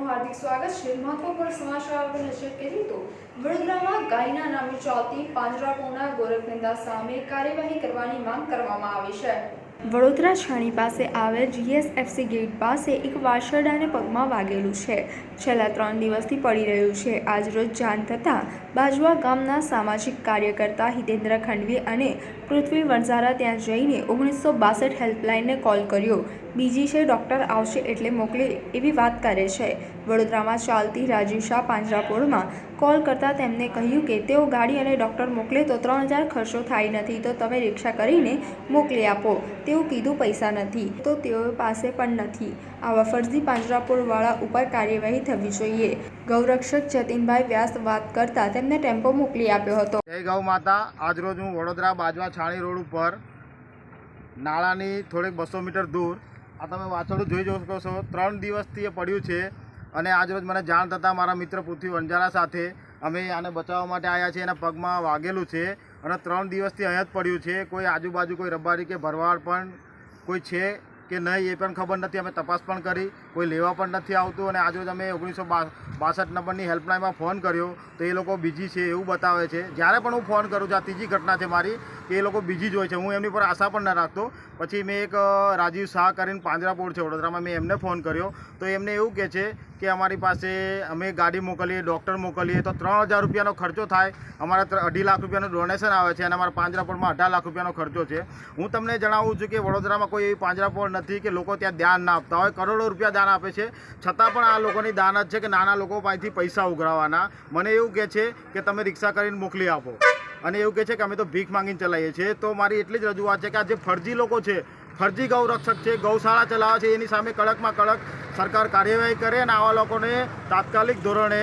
આપનું હાર્દિક સ્વાગત છે। મહત્વપૂર્ણ સમાચાર પર નજર કરીએ તો વડોદરામાં ગાયના નામે ચાલતી પાંજરાપોળના ગોરખધંધા સામે કાર્યવાહી કરવાની માંગ કરવામાં આવી છે। વડોદરા છાણી પાસે આવેલ GSFC ગેટ પાસે એક વાછરડાને પગમાં વાગેલું છે। છેલ્લા 3 દિવસથી પડી રહ્યું છે। આજરોજ જાણ થતાં બાજવા ગામના સામાજિક કાર્યકર્તા હિતેન્દ્ર ખંડવી અને પૃથ્વી વણઝારા ત્યાં જઈને 1962 હેલ્પલાઇનને કોલ કર્યો। બીજી છે ડૉક્ટર આવશે એટલે મોકલે એવી વાત કરે છે। વડોદરામાં ચાલતી રાજીવ શાહ પાંજરાપોળમાં કોલ કરતાં તેમને કહ્યું કે તેઓ ગાડી અને ડૉક્ટર મોકલે તો 3000 ખર્ચો થાય નથી તો તમે રિક્ષા કરીને મોકલી આપો। તેવું કીધું પૈસા નથી તો તેઓ પાસે પણ નથી। આવા ફરજી પાંજરાપોળવાળા ઉપર કાર્યવાહી થવી જોઈએ। ગૌરક્ષક જતીનભાઈ વ્યાસ વાત કરતા તેમને ટેમ્પો મોકલી આપ્યો હતો। જય ગૌ માતા। આજરોજ હું વડોદરા બાજવા છાણી રોડ ઉપર નાળાની થોડીક 200 મીટર દૂર આ તમે વાછરડું જોઈ શકો છો। 3 દિવસથી એ પડ્યું છે અને આજરોજ મને જાણ થતાં મારા મિત્ર પૃથ્વી વણઝારા સાથે અમે આને બચાવવા માટે આવ્યા છીએ। એના પગમાં વાગેલું છે અને 3 દિવસથી અહીંયા જ પડ્યું છે। કોઈ આજુબાજુ કોઈ રબારી કે ભરવાડ પણ કોઈ છે કે નહીં એ પણ ખબર નથી। અમે તપાસ પણ કરી, કોઈ લેવા પણ નથી આવતું અને આજરોજ અમે 1962 નંબરની હેલ્પલાઇનમાં ફોન કર્યો તો એ લોકો બીજી છે એવું બતાવે છે। જ્યારે પણ હું ફોન કરું છું, આ ત્રીજી ઘટના છે મારી કે એ લોકો બીજી જ હોય છે। હું એમની પર આશા પણ ન રાખતો। પછી મેં એક રાજીવ શાહ કરીને પાંજરાપોળ છે વડોદરામાં, મેં એમને ફોન કર્યો તો એમને એવું કહે છે કે અમારી પાસે અમે ગાડી મોકલીએ, ડૉક્ટર મોકલીએ તો 3000 રૂપિયાનો ખર્ચો થાય। અમારા 2.5 લાખ રૂપિયાનું ડોનેશન આવે છે અને અમારા પાંજરાપોળમાં 18 લાખ રૂપિયાનો ખર્ચો છે। હું તમને જણાવું છું કે વડોદરામાં કોઈ એવી પાંજરાપોળ નથી કે લોકો ત્યાં દાન ના આપતા હોય। કરોડો રૂપિયા દાન આપે છે, છતાં પણ આ લોકોની દાન જ છે કે નાના લોકો પાસેથી પૈસા ઉઘરાવવાના। મને એવું કહે છે કે તમે રિક્ષા કરીને મોકલી આપો અને એવું કહે છે કે અમે તો ભીખ માંગીને ચલાવીએ છીએ। તો મારી એટલી જ રજૂઆત છે કે આ જે ફરજી લોકો છે, ફરજી ગૌરક્ષક છે, ગૌશાળા ચલાવે છે, એની સામે કડકમાં કડક સરકાર કાર્યવાહી કરે અને આવા લોકોને તાત્કાલિક ધોરણે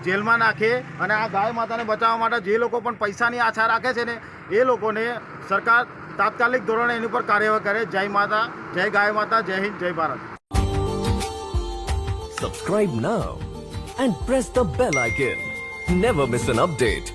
જેલમાં નાખે અને આ ગાય માતાને બચાવવા માટે જે લોકો પણ પૈસાની આશા રાખે છે ને એ લોકોને સરકાર તાત્કાલિક ધોરણે એની ઉપર કાર્યવાહી કરે। જય માતા, જય ગાય માતા, જય હિન્દ, જય Bharat. Subscribe now and press the bell icon. Never miss an update.